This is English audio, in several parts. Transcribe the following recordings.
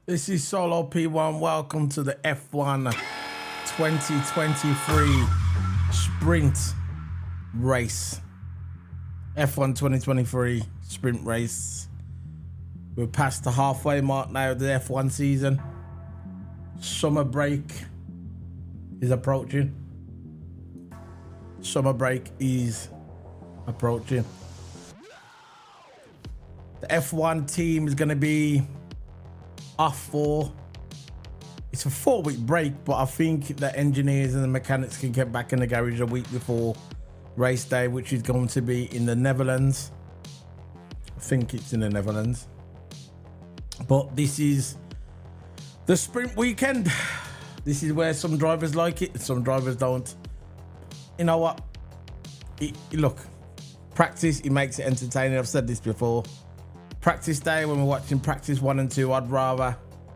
This is Solo P1. Welcome to the F1 2023 Sprint Race. F1 2023 Sprint Race. We're past the halfway mark now of the F1 season. Summer break is approaching. Summer break is approaching. The F1 team is going to be off for, it's a 4-week break, but I think the engineers and the mechanics can get back in the garage a week before race day, which is going to be in the Netherlands. I think it's in the Netherlands. But this is the sprint weekend. This is where some drivers like it, some drivers don't. You know what? Look, practice, it makes it entertaining. I've said this before. Practice day, when we're watching practice 1 and 2, I'd rather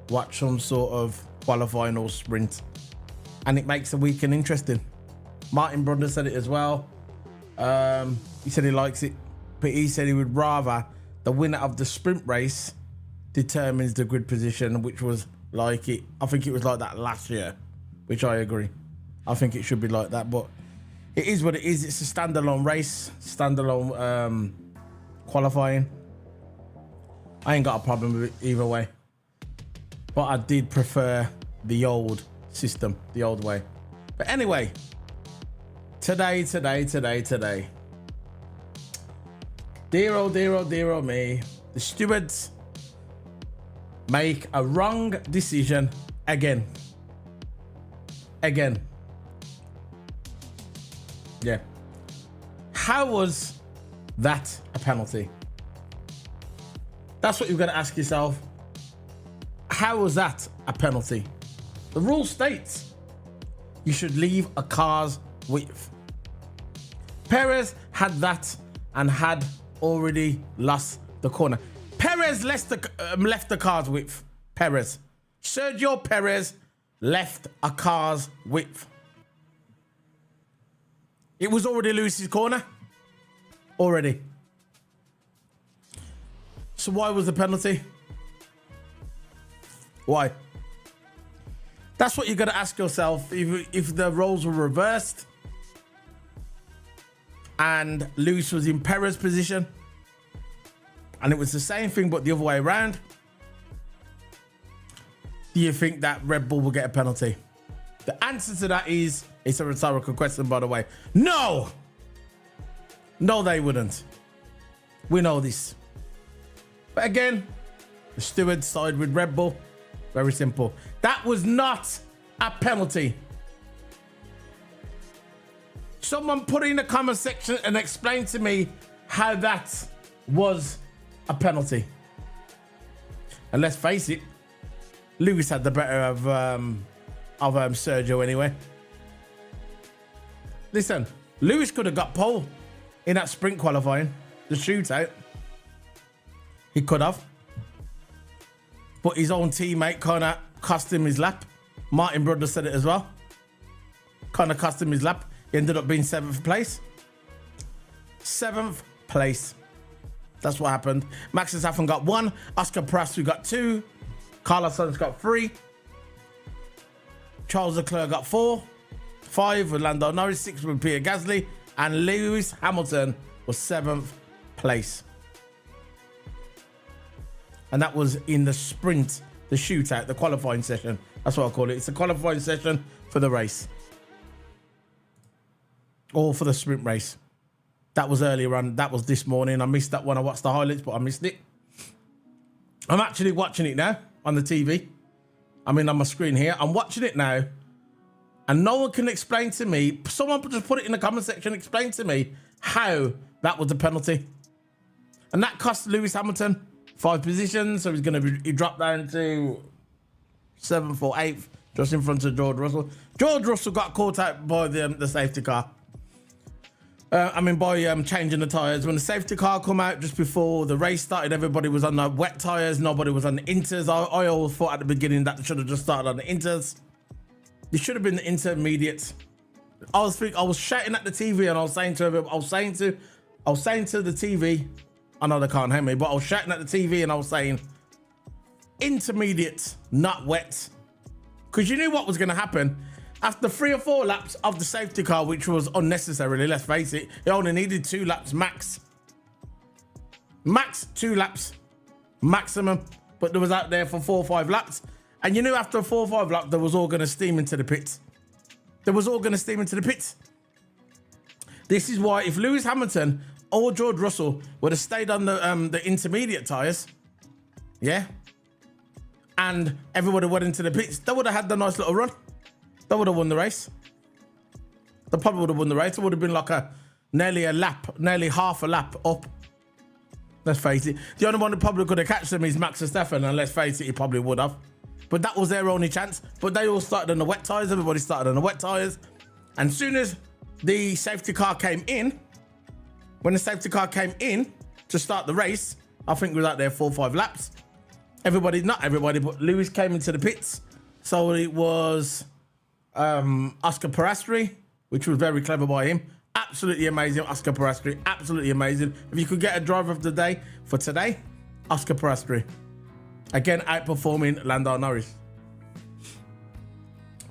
watch some sort of qualifying or sprint, and it makes the weekend interesting. Martin Brundle said it as well. He said he likes it, but he said he would rather the winner of the sprint race determines the grid position, which was like it. I think it was like that last year, which I agree. I think it should be like that, but it is what it is. It's a standalone race, standalone qualifying. I ain't got a problem with it either way. But I did prefer the old system, the old way. But anyway, today. Dear oh me, the stewards make a wrong decision again. Yeah. How was that a penalty? That's what you've got to ask yourself. How was that a penalty? The rule states you should leave a car's width. Perez had that and had already lost the corner. Perez left the car's width. Perez. Sergio Perez left a car's width. It was already Lewis's corner. Already. So why was the penalty? Why? That's what you got to ask yourself. If the roles were reversed and Lewis was in Perez's position and it was the same thing but the other way around, do you think that Red Bull will get a penalty? The answer to that is, it's a rhetorical question, by the way. No! No, they wouldn't. We know this. But again, the stewards side with Red Bull. Very simple. That was not a penalty. Someone put it in the comment section and explain to me how that was a penalty. And let's face it, Lewis had the better of Sergio anyway. Listen, Lewis could have got pole in that sprint qualifying, the shootout. He could have. But his own teammate kind of cost him his lap. Martin Brundle said it as well. Kind of cost him his lap. He ended up being 7th place. 7th place. That's what happened. Max Verstappen got 1. Oscar Piastri got 2. Carlos Sainz got 3. Charles Leclerc got 4. 5 with Lando Norris. 6 with Pierre Gasly. And Lewis Hamilton was 7th place. And that was in the sprint, the shootout, the qualifying session. That's what I call it. It's a qualifying session for the race. Or for the sprint race. That was earlier on. That was this morning. I missed that when I watched the highlights, but I missed it. I'm actually watching it now on the TV. I mean, on my screen here. I'm watching it now. And no one can explain to me. Someone just put it in the comment section. Explain to me how that was a penalty. And that cost Lewis Hamilton 5 positions, so he dropped down to 7th or 8th, just in front of George Russell. George Russell got caught out by the safety car. By changing the tyres. When the safety car come out just before the race started, everybody was on the wet tyres, nobody was on the inters. I always thought at the beginning that they should have just started on the inters. It should have been the intermediates. I was shouting at the TV and I was saying to the TV, I know they can't hear me, but I was shouting at the TV and I was saying, intermediates, not wets. Because you knew what was going to happen. After 3 or 4 laps of the safety car, which was unnecessarily, let's face it, it only needed 2 laps max. Max 2 laps maximum. But they was out there for 4 or 5 laps. And you knew after 4 or 5 laps, they was all going to steam into the pits. They was all going to steam into the pits. This is why if Lewis Hamilton or George Russell would have stayed on the intermediate tyres, yeah, and everybody went into the pits, they would have had the nice little run. They would have won the race. They probably would have won the race. It would have been like nearly half a lap up. Let's face it. The only one who probably could have catched them is Max Verstappen, and let's face it, he probably would have. But that was their only chance. But they all started on the wet tyres. Everybody started on the wet tyres. And as soon as the safety car came in, when the safety car came in to start the race, I think we was out there 4 or 5 laps. Everybody, not everybody, but Lewis came into the pits. So it was Oscar Piastri, which was very clever by him. Absolutely amazing, Oscar Piastri. Absolutely amazing. If you could get a driver of the day for today, Oscar Piastri. Again, outperforming Lando Norris.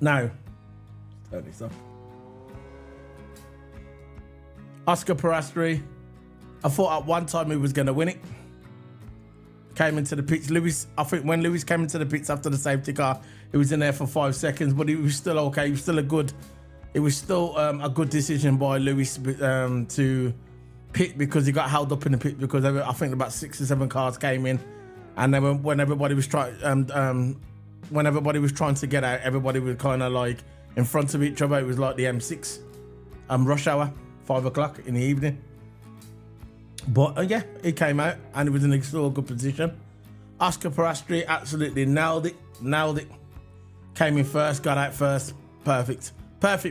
Now, turn this off. Oscar Piastri, I thought at one time he was going to win it. Came into the pits. Lewis, I think when Lewis came into the pits after the safety car, he was in there for 5 seconds, but he was still okay. He was still it was still a good decision by Lewis to pit, because he got held up in the pit because I think about 6 or 7 cars came in, and then when everybody was trying to get out, everybody was kind of like in front of each other. It was like the M6 rush hour, 5 o'clock in the evening. But yeah, he came out and he was in a still good position. Oscar Piastri absolutely nailed it. Came in first, got out first. Perfect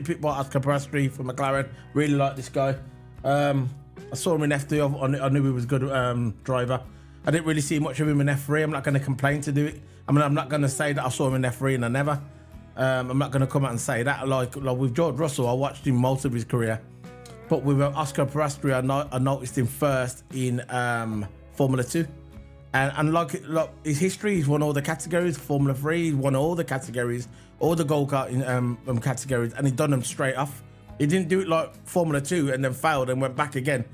pit by Oscar Piastri for McLaren. Really like this guy. I saw him in F3. I knew he was a good driver. I didn't really see much of him in F3. I'm not going to complain to do it. I mean, I'm not going to say that I saw him in F3 and I never. I'm not going to come out and say that. Like with George Russell, I watched him most of his career. But with Oscar Piastri, I noticed him first in Formula 2. And like his history, he's won all the categories. Formula 3, he's won all the categories, all the go-kart categories, and he done them straight off. He didn't do it like Formula 2 and then failed and went back again.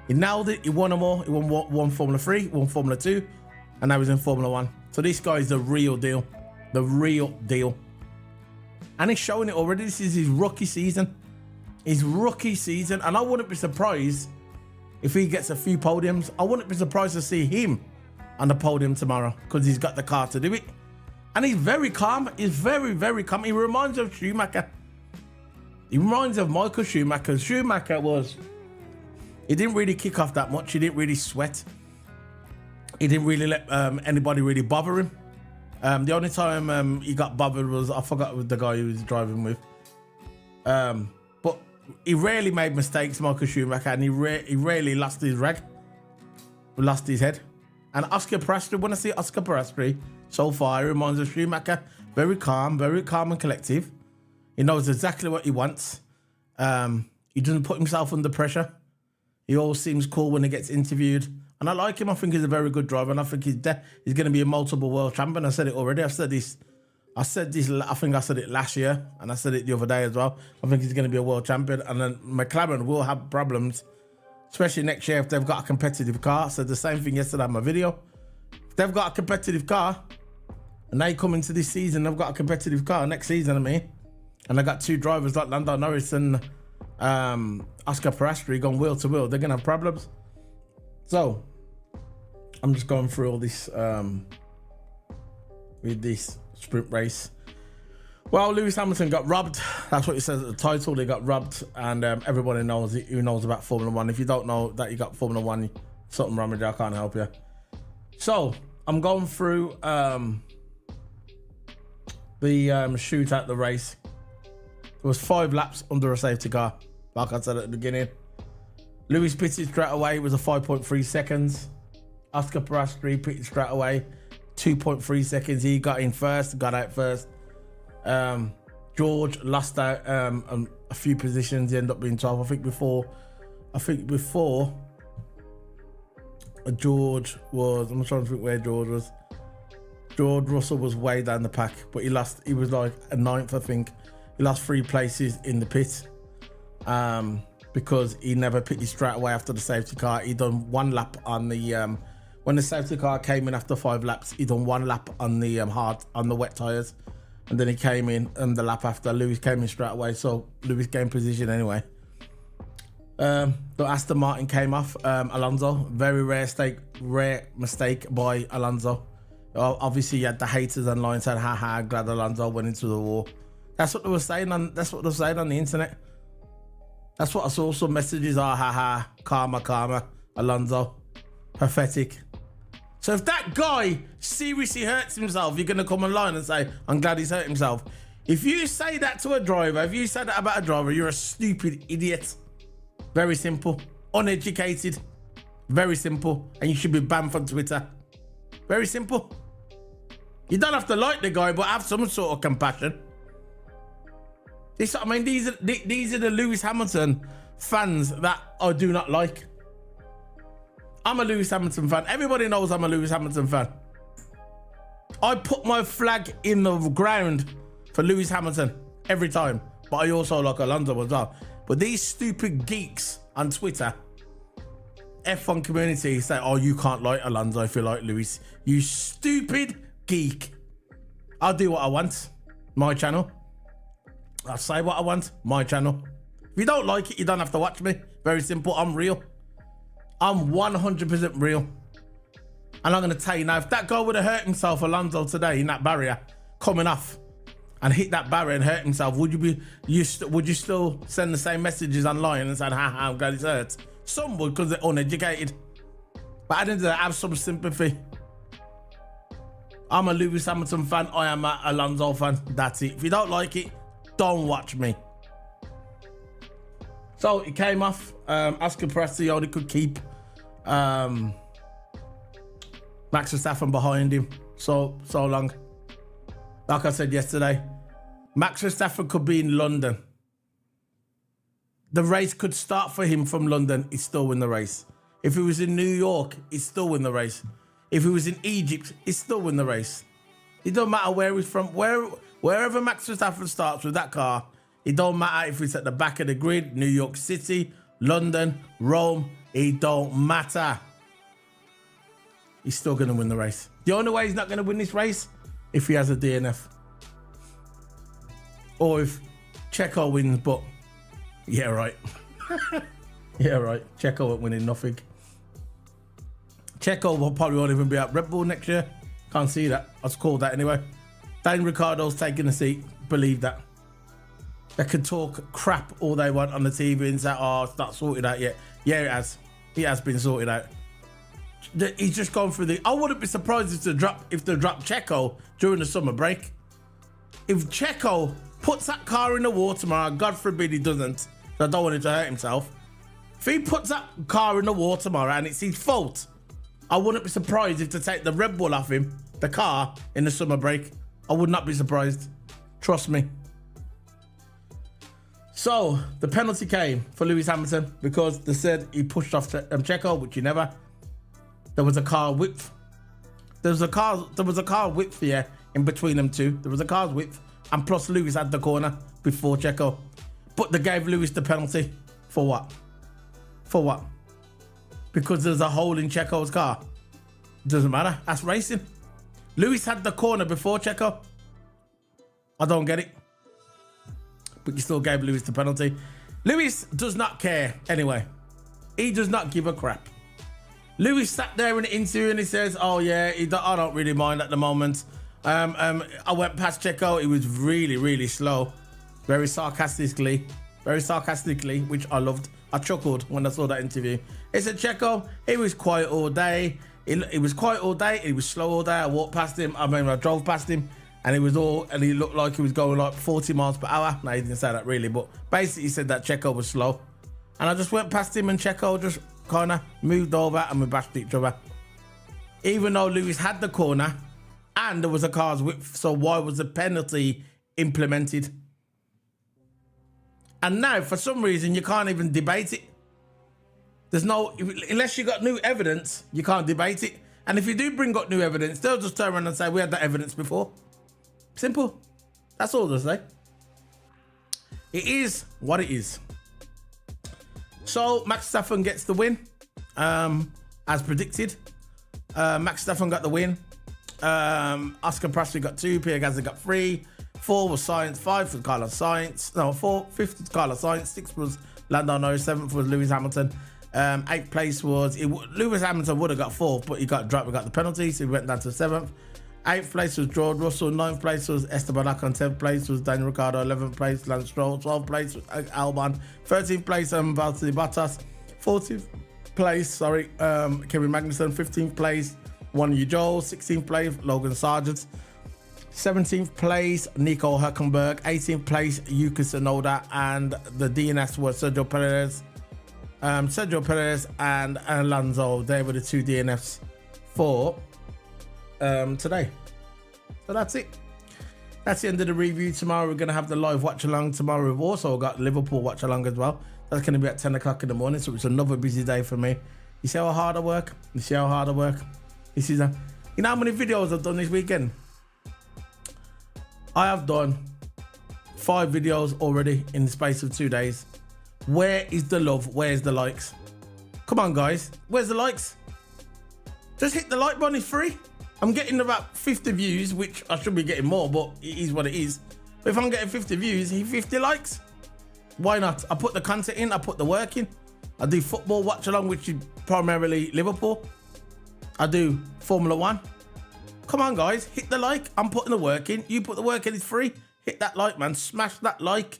He nailed it. He won them all. He won Formula 3, won Formula 2, and now he's in Formula 1. So this guy is the real deal. The real deal. And he's showing it already. This is his rookie season. And I wouldn't be surprised if he gets a few podiums. I wouldn't be surprised to see him on the podium tomorrow, because he's got the car to do it. And he's very calm. He's very, very calm. He reminds of Schumacher. He reminds of Michael Schumacher. He didn't really kick off that much. He didn't really sweat. He didn't really let anybody really bother him. The only time he got bothered was, I forgot with the guy he was driving with. But he rarely made mistakes, Michael Schumacher, and he rarely lost his head. And Oscar Piastri, when I see Oscar Piastri so far, he reminds of Schumacher. Very calm and collective. He knows exactly what he wants. He doesn't put himself under pressure. He always seems cool when he gets interviewed. And I like him. I think he's a very good driver. And I think he's going to be a multiple world champion. I said it already. I said this, I think I said it last year. And I said it the other day as well. I think he's going to be a world champion. And then McLaren will have problems, especially next year if they've got a competitive car. I said the same thing yesterday in my video. If they've got a competitive car, and they come into this season, they've got a competitive car next season, and they got 2 drivers like Lando Norris and Oscar Piastri going wheel to wheel, they're going to have problems. So, I'm just going through all this with this sprint race. Well, Lewis Hamilton got robbed. That's what it says at the title. They got robbed, and everybody knows it, who knows about Formula 1. If you don't know that you got Formula 1, something wrong with you, I can't help you. So, I'm going through the shoot at the race. There was 5 laps under a safety car, like I said at the beginning. Lewis pitted straight away. It was a 5.3 seconds. Oscar Piastri pitted straight away. 2.3 seconds. He got in first, got out first. George lost out a few positions. He ended up being 12. I think before George was, I'm trying to think where George was. George Russell was way down the pack, but he lost. He was like a 9th, I think. He lost 3 places in the pit because he never pitted straight away after the safety car. He done 1 lap on the when the safety car came in after 5 laps. He done 1 lap on the on the wet tires, and then he came in the lap after. Lewis came in straight away, so Lewis gained position anyway. The Aston Martin came off Alonso. Very rare mistake by Alonso. Obviously, you had the haters online saying, "Haha, glad Alonso went into the war." That's what they were saying on. That's what they were saying on the internet. That's what I saw. Some messages are, "Haha, karma, Alonso, pathetic." So if that guy seriously hurts himself, you're gonna come online and say, "I'm glad he's hurt himself." If you say that to a driver, if you say that about a driver, you're a stupid idiot. Very simple. Uneducated. Very simple. And you should be banned from Twitter. Very simple. You don't have to like the guy, but have some sort of compassion. These are the Lewis Hamilton fans that I do not like. I'm a Lewis Hamilton fan. Everybody knows I'm a Lewis Hamilton fan. I put my flag in the ground for Lewis Hamilton every time, but I also like Alonso as well. But these stupid geeks on Twitter, F1 community, say, "Oh, you can't like Alonso if you like Lewis." You stupid geek. I'll do what I want. My channel. I'll say what I want. My channel. If you don't like it, you don't have to watch me. Very simple. I'm real. I'm 100% real. And I'm going to tell you now, if that guy would have hurt himself, Alonso, today in that barrier, coming off, and hit that barrier and hurt himself, would you still send the same messages online and say, "Haha, I'm glad he's hurt"? Some would, because they're uneducated. But I didn't have some sympathy. I'm a Lewis Hamilton fan. I am an Alonso fan. That's it. If you don't like it, don't watch me. So it came off. Oscar Piastri only could keep Max Verstappen behind him so long. Like I said yesterday, Max Verstappen could be in London. The race could start for him from London. He'd still win the race. If he was in New York, he'd still win the race. If he was in Egypt, he'd still win the race. It don't matter where he's from. Wherever Max Verstappen starts with that car, it don't matter if it's at the back of the grid, New York City, London, Rome. It don't matter. He's still going to win the race. The only way he's not going to win this race, if he has a DNF. Or if Checo wins, but yeah, right. Yeah, right. Checo won't winning nothing. Checo will probably won't even be at Red Bull next year. Can't see that. I was called that anyway. Daniel Ricciardo's taking the seat. Believe that. They can talk crap all they want on the TV and say, "Oh, it's not sorted out yet." Yeah, it has. It has been sorted out. He's just gone through the... I wouldn't be surprised if they drop Checo during the summer break. If Checo puts that car in the water tomorrow, God forbid he doesn't, so I don't want him to hurt himself. If he puts that car in the water tomorrow and it's his fault, I wouldn't be surprised if they take the Red Bull off him, the car, in the summer break. I would not be surprised. Trust me. So, the penalty came for Lewis Hamilton because they said he pushed off Checo, which he never. There was a car width. There was a car width here in between them two. There was a car's width, and plus Lewis had the corner before Checo. But they gave Lewis the penalty. For what? For what? Because there's a hole in Checo's car. Doesn't matter. That's racing. Lewis had the corner before Checo. I don't get it. But you still gave Lewis the penalty. Lewis does not care anyway. He does not give a crap. Lewis sat there in the interview and he says, "Oh yeah, I don't really mind at the moment. I went past Checo. He was really, really slow." Very sarcastically, which I loved. I chuckled when I saw that interview. He said, "Checo, he was quiet all day. He was quiet all day. He was slow all day. I walked past him. I drove past him, and he looked like he was going like 40 miles per hour. No, he didn't say that really, but basically he said that Checo was slow. And I just went past him and Checo just kind of moved over and we bashed each other. Even though Lewis had the corner and there was a car's width, so why was the penalty implemented?" And now, for some reason, you can't even debate it. Unless you got new evidence, you can't debate it. And if you do bring up new evidence, they'll just turn around and say, we had that evidence before. Simple. That's all they'll say. It is what it is. So Max Verstappen gets the win, as predicted. Max Verstappen got the win. Oscar Piastri got 2. Pierre Gasly got 3. 4 was Sainz. 5 was Carlos Sainz. No, 5th was Carlos Sainz. 6th was Lando Norris. 7th was Lewis Hamilton. 8th place was Lewis Hamilton would have got 4th, but he got dropped. We got the penalty, so he went down to 7th. 8th place was George Russell. 9th place was Esteban Ocon. 10th place was Daniel Ricciardo. 11th place Lance Stroll. 12th place was Albon. 13th place Valtteri Bottas. 14th place, Kevin Magnussen. 15th place Juan Yu Zhou. 16th place Logan Sargent. 17th place Nico Hülkenberg. 18th place Yuki Tsunoda, and the DNS was Sergio Perez and Alonso. They were the 2 DNFs for today. So that's it. That's the end of the review. Tomorrow we're going to have the live watch along. Tomorrow we've also got Liverpool watch along as well. That's going to be at 10 o'clock in the morning, so it's another busy day for me. You see how hard I work? This is you know how many videos I've done this weekend? I have done 5 videos already in the space of 2 days. Where is the love? Where's the likes? Come on, guys. Where's the likes? Just hit the like button. It's free. I'm getting about 50 views, which I should be getting more, but it is what it is. But if I'm getting 50 views, 50 likes. Why not? I put the content in. I put the work in. I do football watch along, which is primarily Liverpool. I do Formula 1. Come on, guys. Hit the like. I'm putting the work in. You put the work in. It's free. Hit that like, man. Smash that like.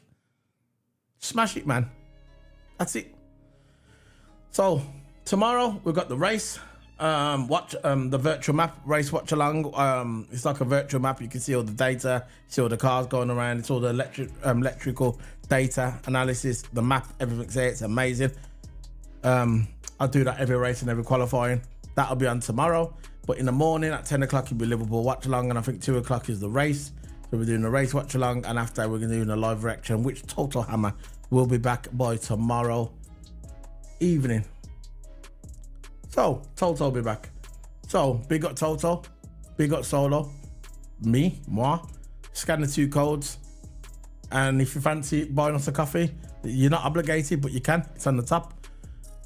Smash it, man. That's it. So tomorrow we've got the race. Watch the virtual map race watch along. It's like a virtual map. You can see all the data, see all the cars going around. It's all the electrical data analysis, the map, everything's there. It's amazing. I'll do that every race and every qualifying. That'll be on tomorrow. But in the morning at 10 o'clock, it'll be Liverpool watch along, and I think 2 o'clock is the race. So we're doing the race watch along, and after we're going to do a live reaction, which Toto Hammer will be back by tomorrow evening. So Toto will be back. So big up Toto, big up Solo, moi. Scan the 2 codes, and if you fancy buying us a coffee, you're not obligated, but you can. It's on the top.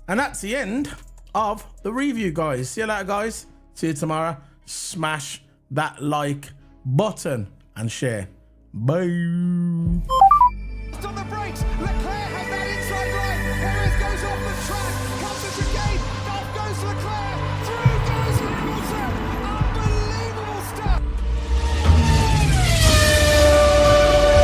And that's the end of the review, guys. See you later, guys. See you tomorrow. Smash that like button and share. Bye. On the brakes, Leclerc has that inside line. Perez goes off the track, comes to chicane, off goes Leclerc.